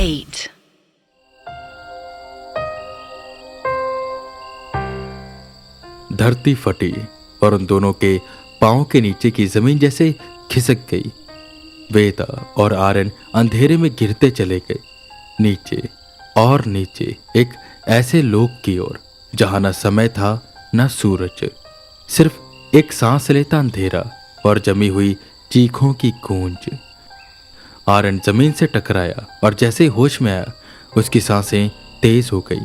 8. धरती फटी और उन दोनों के पांव के नीचे की जमीन जैसे खिसक गई। वेदा और आर्यन अंधेरे में गिरते चले गए, नीचे और नीचे, एक ऐसे लोक की ओर जहां न समय था न सूरज, सिर्फ एक सांस लेता अंधेरा और जमी हुई चीखों की गूंज। आर्यन जमीन से टकराया और जैसे होश में आया उसकी सांसें तेज हो गई।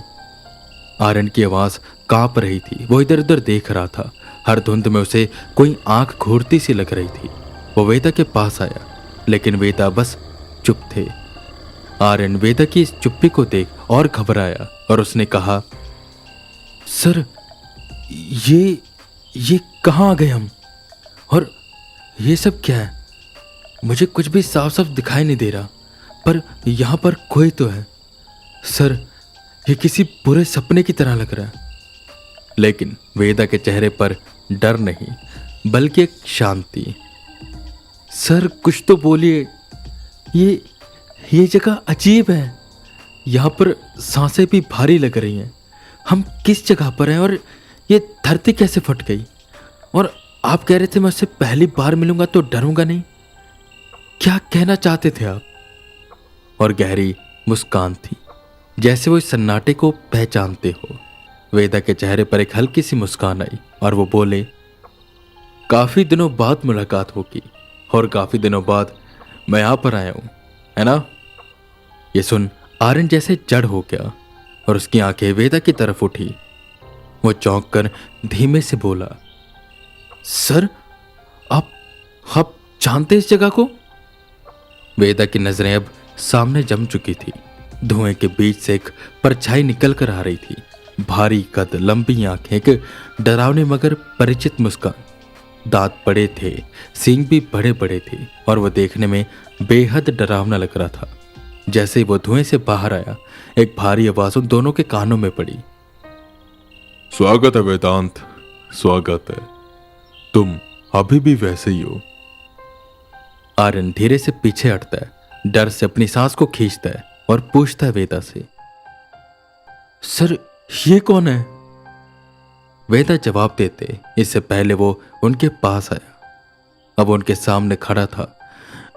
आर्यन की आवाज कांप रही थी। वो इधर उधर देख रहा था। हर धुंध में उसे कोई आंख घूरती सी लग रही थी। वो वेदा के पास आया, लेकिन वेदा बस चुप थे। आर्यन वेदा की इस चुप्पी को देख और घबराया और उसने कहा, सर, ये कहाँ आ गए हम? और ये सब क्या है? मुझे कुछ भी साफ साफ दिखाई नहीं दे रहा, पर यहाँ पर कोई तो है। सर, ये किसी बुरे सपने की तरह लग रहा है। लेकिन वेदा के चेहरे पर डर नहीं, बल्कि एक शांति। सर, कुछ तो बोलिए। ये जगह अजीब है। यहाँ पर सांसें भी भारी लग रही हैं। हम किस जगह पर हैं और ये धरती कैसे फट गई? और आप कह रहे थे मैं उससे पहली बार मिलूंगा तो डरूंगा नहीं। क्या कहना चाहते थे आप? और गहरी मुस्कान थी, जैसे वो इस सन्नाटे को पहचानते हो। वेदा के चेहरे पर एक हल्की सी मुस्कान आई और वो बोले, काफी दिनों बाद मुलाकात होगी और काफी दिनों बाद मैं यहां पर आया हूं, है ना? ये सुन आर्यन जैसे जड़ हो गया और उसकी आंखें वेदा की तरफ उठी। वो चौंक कर धीमे से बोला, सर, आप जानते इस जगह को? वेदा की नजरें अब सामने जम चुकी थी। धुएं के बीच से एक परछाई निकल कर आ रही थी। भारी कद, लंबी आंखें, एक डरावनी मगर परिचित मुस्कान। दांत बड़े थे, सींग भी बड़े बड़े थे और वह देखने में बेहद डरावना लग रहा था। जैसे ही वो धुएं से बाहर आया, एक भारी आवाज उन दोनों के कानों में पड़ी। स्वागत है वेदांत, स्वागत है। तुम अभी भी वैसे ही हो। आर्यन धीरे से पीछे हटता है, डर से अपनी सांस को खींचता है और पूछता है वेदा से, सर, ये कौन है? वेदा जवाब देते इससे पहले वो उनके पास आया। अब उनके सामने खड़ा था।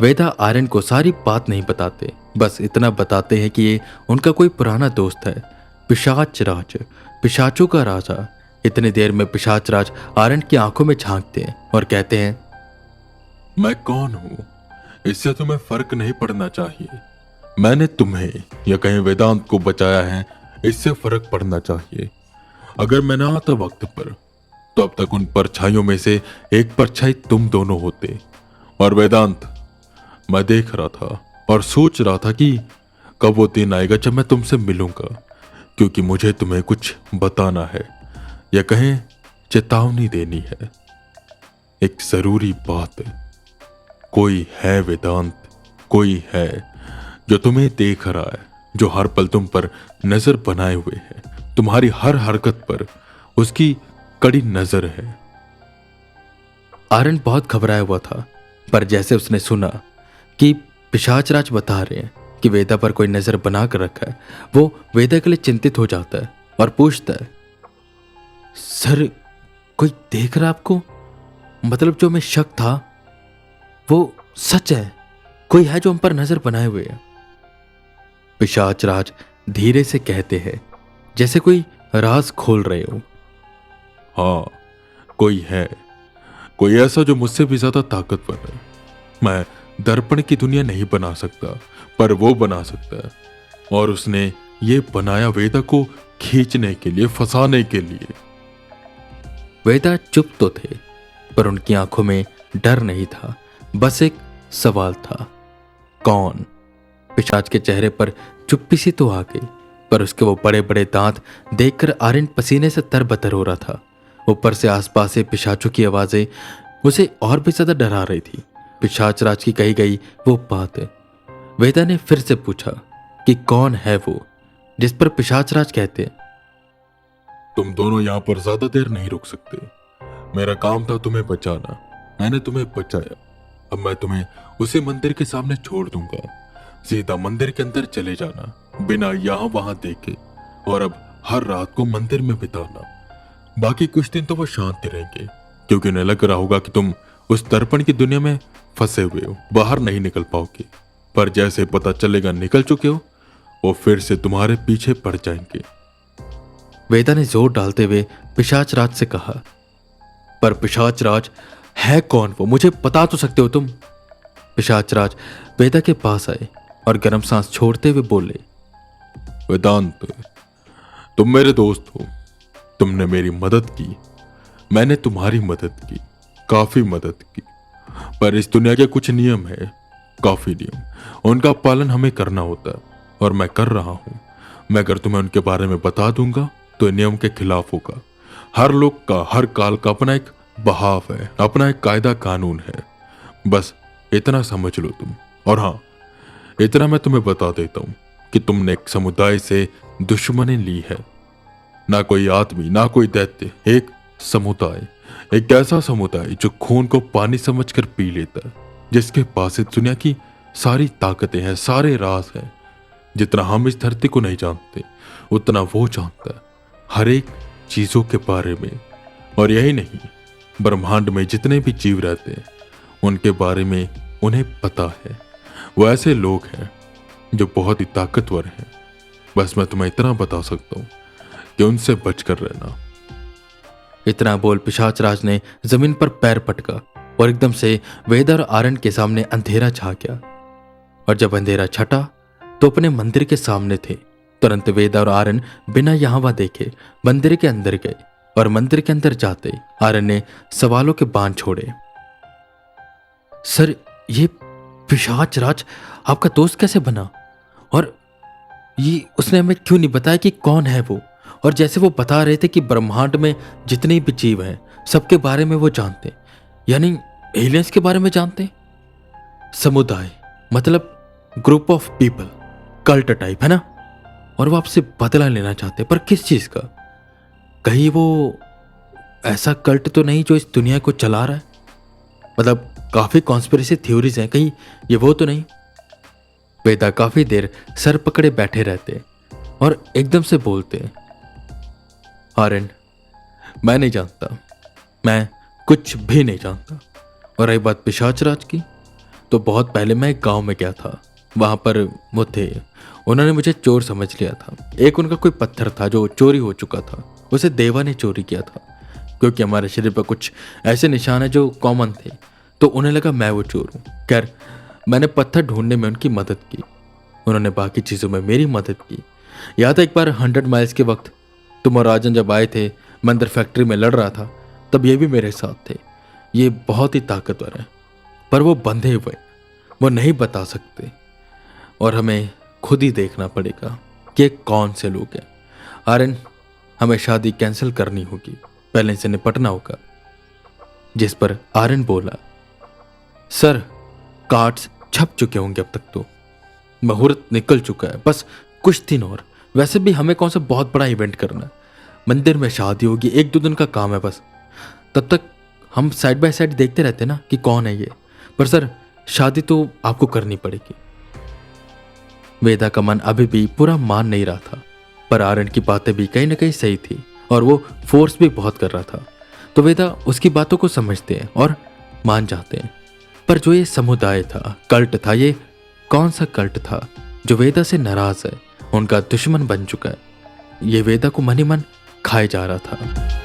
वेदा आर्यन को सारी बात नहीं बताते, बस इतना बताते हैं कि ये उनका कोई पुराना दोस्त है, पिशाच राज, पिशाचों का राजा। इतनी देर में पिशाच राज आर्यन की आंखों में झांकते हैं और कहते हैं, मैं कौन हूं इससे तुम्हें फर्क नहीं पड़ना चाहिए। मैंने तुम्हें या कहीं वेदांत को बचाया है, इससे फर्क पड़ना चाहिए। अगर मैं ना आता वक्त पर तो अब तक उन परछाइयों में से एक परछाई तुम दोनों होते। और वेदांत, मैं देख रहा था और सोच रहा था कि कब वो दिन आएगा जब मैं तुमसे मिलूंगा, क्योंकि मुझे तुम्हें कुछ बताना है या कहें चेतावनी देनी है। एक जरूरी बात है। कोई है वेदांत, कोई है जो तुम्हें देख रहा है, जो हर पल तुम पर नजर बनाए हुए है। तुम्हारी हर हरकत पर उसकी कड़ी नजर है। आर्यन बहुत घबराया हुआ था, पर जैसे उसने सुना कि पिशाचराज बता रहे हैं कि वेदा पर कोई नजर बना कर रखा है, वो वेदा के लिए चिंतित हो जाता है और पूछता है, सर, कोई देख रहा आपको? मतलब जो मैं शक था वो सच है? कोई है जो हम पर नजर बनाए हुए है? पिशाचराज धीरे से कहते हैं, जैसे कोई राज खोल रहे हो। हाँ, कोई है, कोई ऐसा जो मुझसे भी ज्यादा ताकतवर है। मैं दर्पण की दुनिया नहीं बना सकता, पर वो बना सकता है। और उसने ये बनाया वेदा को खींचने के लिए, फंसाने के लिए। वेदा चुप तो थे, पर उनकी आंखों में डर नहीं था, बस एक सवाल था, कौन? पिशाच के चेहरे पर चुप्पी सी तो आ गई, पर उसके वो बड़े बड़े दांत देखकर आर्यन पसीने से तरबतर हो रहा था। ऊपर से आसपास से पिशाचों की आवाजें उसे और भी ज्यादा डरा रही थी। पिशाचराज की कही गई वो बात है। वेदा ने फिर से पूछा कि कौन है वो, जिस पर पिशाचराज कहते, तुम दोनों यहां पर ज्यादा देर नहीं रुक सकते। मेरा काम था तुम्हें बचाना, मैंने तुम्हें बचाया। अब मैं तुम्हें उसी मंदिर के सामने छोड़ दूंगा। सीधा मंदिर के अंदर चले जाना, बिना यहाँ वहां देखे, और अब हर रात को मंदिर में बिताना। बाकी कुछ दिन तो वो शांत रहेंगे, क्योंकि उन्हें लग रहा होगा कि तुम उस दर्पण की दुनिया में फंसे हुए हो, बाहर नहीं निकल पाओगे। पर जैसे पता चलेगा निकल चुके हो, वो फिर से तुम्हारे पीछे पड़ जाएंगे। वेदा ने जोर डालते हुए पिशाच राज से कहा। पर पिशाच राज है कौन वो, मुझे बता तो सकते हो तुम? पिशाच राज वेदा के पास आए और गर्म सांस छोड़ते हुए बोले, वेदांत, तुम मेरे दोस्त हो, तुमने मेरी मदद की, मैंने तुम्हारी मदद की, काफी मदद की। पर इस दुनिया के कुछ नियम है, काफी नियम, उनका पालन हमें करना होता है, और मैं कर रहा हूं। मैं अगर तुम्हें उनके बारे में बता दूंगा तो ये नियम के खिलाफ होगा। हर लोग का, हर काल का अपना एक बहाव है, अपना एक कायदा कानून है। बस इतना समझ लो तुम। और हाँ, इतना मैं तुम्हें बता देता हूं कि तुमने एक समुदाय से दुश्मनी ली है। ना कोई आदमी, ना कोई दैत्य, एक समुदाय, एक ऐसा समुदाय जो खून को पानी समझकर पी लेता है, जिसके पास इस दुनिया की सारी ताकतें हैं, सारे राज हैं। जितना हम इस धरती को नहीं जानते, उतना वो जानता है, हर एक चीजों के बारे में। और यही नहीं, ब्रह्मांड में जितने भी जीव रहते हैं उनके बारे में उन्हें पता है। वो ऐसे लोग हैं जो बहुत ही ताकतवर हैं। बस मैं तुम्हें इतना बता सकता हूं कि उनसे बचकर रहना। इतना बोल पिशाच राज ने जमीन पर पैर पटका और एकदम से वेदा और आर्यन के सामने अंधेरा छा गया। और जब अंधेरा छटा तो अपने मंदिर के सामने थे। तुरंत वेदा और आर्यन बिना यहाँ वहां देखे मंदिर के अंदर गए, और मंदिर के अंदर जाते आर्यन ने सवालों के बाण छोड़े। सर, ये पिशाच राज आपका दोस्त कैसे बना? और ये उसने हमें क्यों नहीं बताया कि कौन है वो? और जैसे वो बता रहे थे कि ब्रह्मांड में जितने भी जीव हैं सबके बारे में वो जानते, यानी एलियंस के बारे में जानते। समुदाय मतलब group of people, cult type है ना? और वो आपसे बदला लेना चाहते, पर किस चीज का? कहीं वो ऐसा कल्ट तो नहीं जो इस दुनिया को चला रहा है? मतलब काफी कॉन्स्पिरेसी थ्योरीज हैं, कहीं ये वो तो नहीं? वेदा काफी देर सर पकड़े बैठे रहते और एकदम से बोलते, आर्यन, मैं नहीं जानता, मैं कुछ भी नहीं जानता। और रही बात पिशाच राज की, तो बहुत पहले मैं एक गांव में गया था। वहां पर वो थे, उन्होंने मुझे चोर समझ लिया था। एक उनका कोई पत्थर था जो चोरी हो चुका था, उसे देवा ने चोरी किया था। क्योंकि हमारे शरीर पर कुछ ऐसे निशान हैं जो कॉमन थे, तो उन्हें लगा मैं वो चोर हूँ। खैर, मैंने पत्थर ढूंढने में उनकी मदद की, उन्होंने बाकी चीज़ों में मेरी मदद की। याद है एक बार 100 माइल्स के वक्त तुम और राजन जब आए थे, मंदिर फैक्ट्री में लड़ रहा था, तब ये भी मेरे साथ थे। ये बहुत ही ताकतवर है, पर वो बंधे हुए, वो नहीं बता सकते, और हमें खुद ही देखना पड़ेगा कि कौन से लोग हैं। आर्यन, हमें शादी कैंसिल करनी होगी, पहले से निपटना होगा। जिस पर आर्यन बोला, सर, कार्ड्स छप चुके होंगे अब तक, तो मुहूर्त निकल चुका है, बस कुछ दिन और। वैसे भी हमें कौन सा बहुत बड़ा इवेंट करना है, मंदिर में शादी होगी, 1-2 दिन का काम है बस। तब तक हम साइड बाय साइड देखते रहते ना कि कौन है ये। पर सर, शादी तो आपको करनी पड़ेगी। वेदा का मन अभी भी पूरा मान नहीं रहा था, पर आर्यन की बातें भी कहीं ना कहीं सही थी, और वो फोर्स भी बहुत कर रहा था। तो वेदा उसकी बातों को समझते हैं और मान जाते हैं। पर जो ये समुदाय था, कल्ट था, ये कौन सा कल्ट था जो वेदा से नाराज है, उनका दुश्मन बन चुका है? ये वेदा को मन ही मन खाए जा रहा था।